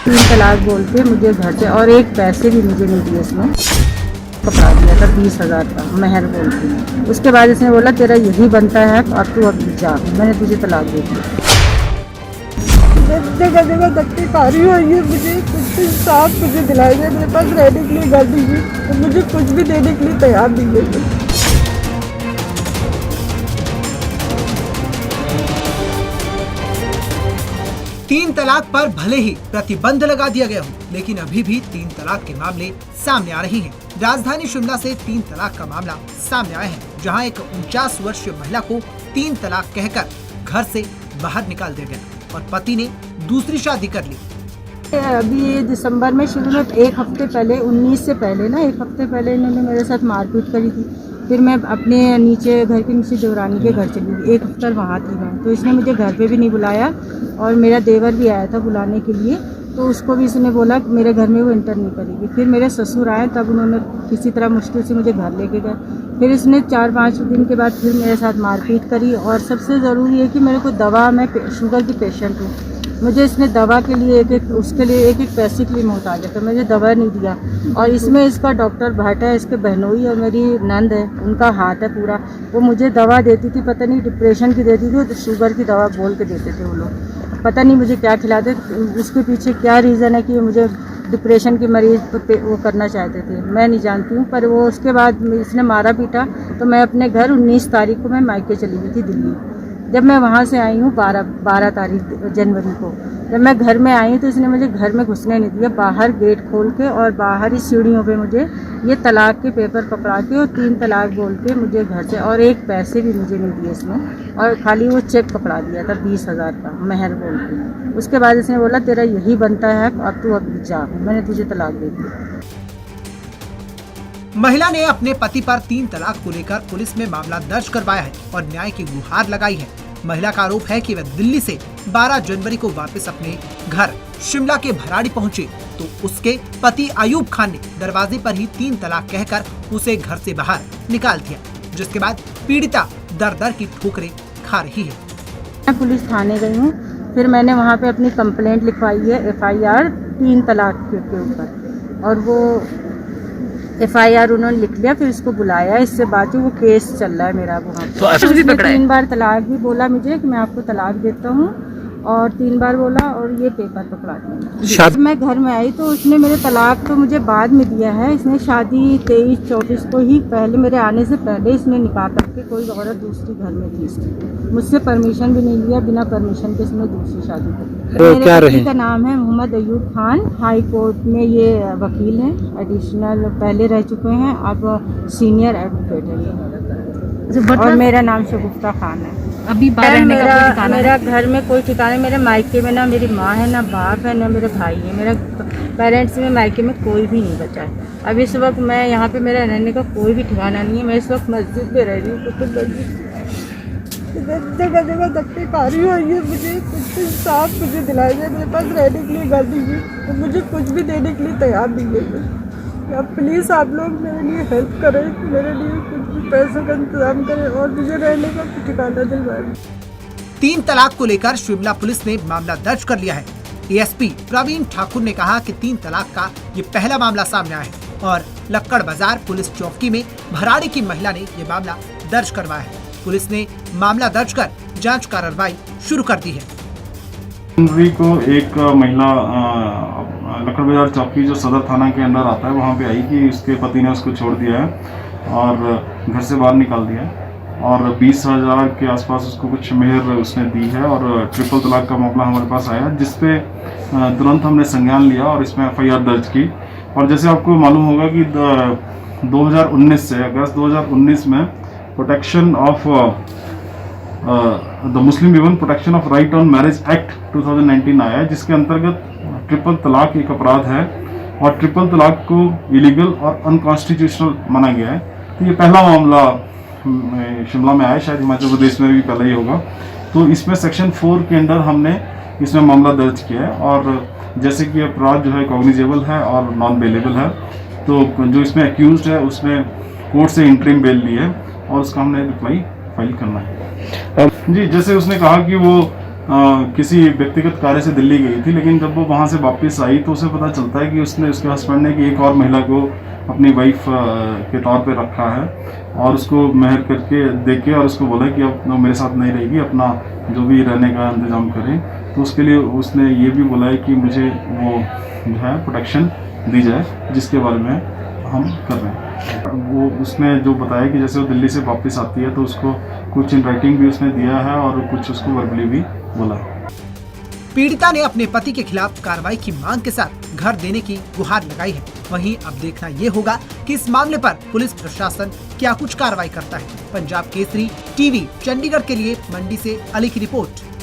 3 तलाक बोल के मुझे घर से, और एक पैसे भी मुझे नहीं दिए, इसने पकड़ा दिया था 20,000 का महर बोल के। उसके बाद इसने बोला तेरा यही बनता है, अब तू अब जा, मैंने तुझे तलाक दे दी। जगह जगह धक्के खा रही हूँ, ये मुझे कुछ इंसाफ मुझे दिलाइए, मेरे पास रहने के लिए घर दीजिए, तो मुझे कुछ भी देने के लिए तैयार नहीं है। 3 तलाक पर भले ही प्रतिबंध लगा दिया गया हो, लेकिन अभी भी 3 तलाक के मामले सामने आ रहे हैं। राजधानी शिमला से 3 तलाक का मामला सामने आया है, जहां एक 49 वर्षीय महिला को 3 तलाक कहकर घर से बाहर निकाल दिया गया और पति ने दूसरी शादी कर ली। अभी दिसंबर में शुरू में एक हफ्ते पहले, 19 से पहले ना, एक हफ्ते पहले इन्होंने मेरे साथ मारपीट करी थी। फिर मैं अपने नीचे घर के नीचे देवरानी के घर चली गई, एक हफ्ता वहाँ थी मैं, तो इसने मुझे घर पे भी नहीं बुलाया, और मेरा देवर भी आया था बुलाने के लिए, तो उसको भी इसने बोला कि मेरे घर में वो इंटर नहीं करेगी। फिर मेरे ससुर आए, तब उन्होंने किसी तरह मुश्किल से मुझे घर लेके गए। फिर इसने 4-5 दिन के बाद फिर मेरे साथ मारपीट करी, और सबसे ज़रूरी है कि मेरे को दवा, मैं शुगर की पेशेंट हूँ, मुझे इसने दवा के लिए उसके लिए एक पैसे के लिए मोहताज है, तो मुझे दवा नहीं दिया। और इसमें इसका डॉक्टर भाटा है, इसके बहनोई और मेरी नंद है, उनका हाथ है पूरा, वो मुझे दवा देती थी, पता नहीं डिप्रेशन की देती थी, तो शुगर की दवा बोल के देते थे वो लोग, पता नहीं मुझे क्या खिलाते, उसके पीछे क्या रीज़न है कि मुझे डिप्रेशन के मरीज वो करना चाहते थे, मैं नहीं जानती हूँ। पर वो उसके बाद इसने मारा पीटा, तो मैं अपने घर 19 तारीख को मैं मायके चली गई थी दिल्ली। जब मैं वहाँ से आई हूँ 12 तारीख जनवरी को, जब मैं घर में आई तो इसने मुझे घर में घुसने नहीं दिया, बाहर गेट खोल के और बाहर ही सीढ़ियों पे मुझे ये तलाक के पेपर पकड़ा के और 3 तलाक बोल के मुझे घर से, और एक पैसे भी मुझे नहीं दिए इसने, और खाली वो चेक पकड़ा दिया था 20,000 का महर बोल के। उसके बाद इसने बोला तेरा यही बनता है, अब तू अब जा, मैंने तुझे तलाक दे दी। महिला ने अपने पति पर 3 तलाक को लेकर पुलिस में मामला दर्ज करवाया है और न्याय की गुहार लगाई है। महिला का आरोप है कि वह दिल्ली से 12 जनवरी को वापस अपने घर शिमला के भराड़ी पहुंचे, तो उसके पति अयूब खान ने दरवाजे पर ही 3 तलाक कहकर उसे घर से बाहर निकाल दिया, जिसके बाद पीड़िता दर-दर की ठोकरें खा रही है। मैं पुलिस थाने गई हूँ, फिर मैंने वहाँ पे अपनी कंप्लेंट लिखवाई है, FIR 3 तलाक के ऊपर, और वो FIR उन्होंने लिख लिया, फिर इसको बुलाया, इससे बात हुई, वो केस चल रहा है मेरा वहाँ पे। तो उसने 3 बार तलाक भी बोला मुझे कि मैं आपको तलाक देता हूँ, और 3 बार बोला, और ये पेपर पकड़ा दिया। मैं घर में आई तो उसने मेरे तलाक तो मुझे बाद में दिया है, इसने शादी 23-24 को ही, पहले मेरे आने से पहले इसने निकाह करके कोई औरत दूसरी घर में थी इसकी, मुझसे परमिशन भी नहीं लिया, बिना परमिशन के इसने दूसरी शादी कर दी। मेरे पति का नाम है मोहम्मद अयूब खान, हाई कोर्ट में ये वकील हैं, एडिशनल पहले रह चुके हैं, अब सीनियर एडवोकेट है, और मेरा नाम शगुफ्ता खान है। अभी मेरा घर में कोई ठिकाना, मेरे मायके में ना मेरी माँ है, ना बाप है, ना मेरे भाई है, मेरा पेरेंट्स में मायके में कोई भी नहीं बचा है। अब इस वक्त मैं यहाँ पे, मेरा रहने का कोई भी ठिकाना नहीं है, मैं इस वक्त मस्जिद में रह रही हूँ, जगह जगह धक्के खा रही हूँ, ये मुझे कुछ इंसाफ मुझे दिलाइए, मेरे पास रहने के लिए घर दीजिए, तो मुझे कुछ भी देने के लिए तैयार नहीं है। अब प्लीज़ आप लोग मेरे लिए हेल्प करें, मेरे लिए कुछ भी पैसों का इंतजाम करें और मुझे रहने का ठिकाना दिलवाएं। 3 तलाक को लेकर शिमला पुलिस ने मामला दर्ज कर लिया है। ASP प्रवीण ठाकुर ने कहा कि 3 तलाक का ये पहला मामला सामने आया है, और लक्कड़ बाजार पुलिस चौकी में भराड़ी की महिला ने ये मामला दर्ज करवाया है। पुलिस ने मामला दर्ज कर जांच कार्रवाई शुरू कर दी है। जनवरी को एक महिला लक्कड़ बाजार चौकी जो सदर थाना के अंदर आता है, वहाँ पे आई कि उसके पति ने उसको छोड़ दिया है और घर से बाहर निकाल दिया है, और 20,000 के आसपास उसको कुछ मेहर उसने दी है, और ट्रिपल तलाक का मामला हमारे पास आया, जिसपे तुरंत हमने संज्ञान लिया और इसमें FIR दर्ज की। और जैसे आपको मालूम होगा कि 2019 से अगस्त 2019 में protection of the Muslim women protection of right on marriage act 2019 आया है, जिसके अंतर्गत ट्रिपल तलाक एक अपराध है और ट्रिपल तलाक को इलीगल और अनकॉन्स्टिट्यूशनल माना गया है। तो ये पहला मामला शिमला में आया, शायद हिमाचल प्रदेश में भी पहला ही होगा। तो इसमें सेक्शन 4 के अंदर हमने इसमें मामला दर्ज किया है, और जैसे कि अपराध जो है कॉग्निजेबल है और नॉन बेलेबल है, तो जो इसमें एक्यूज्ड है उसमें कोर्ट से इंटरिम बेल ली है और उसका हमने रिप्लाई फाइल करना है। जी, जैसे उसने कहा कि वो किसी व्यक्तिगत कार्य से दिल्ली गई थी, लेकिन जब वो वहाँ से वापस आई तो उसे पता चलता है कि उसने, उसके हस्बैंड ने, कि एक और महिला को अपनी वाइफ के तौर पे रखा है और उसको मेहर करके दे के और उसको बोला कि अब मेरे साथ नहीं रहेगी, अपना जो भी रहने का इंतजाम करें। तो उसके लिए उसने ये भी बोला है कि मुझे वो जो है प्रोटेक्शन दी जाए, जिसके बारे में हम कर रहे हैं। वो उसने जो बताया कि जैसे वो दिल्ली से वापस आती है तो उसको कुछ इन राइटिंग भी उसने दिया है और कुछ उसको वर्बली भी बोला है। पीड़िता ने अपने पति के खिलाफ कार्रवाई की मांग के साथ घर देने की गुहार लगाई है। वहीं अब देखना ये होगा कि इस मामले पर पुलिस प्रशासन क्या कुछ कार्रवाई करता है। पंजाब केसरी टीवी चंडीगढ़ के लिए मंडी से अली की रिपोर्ट।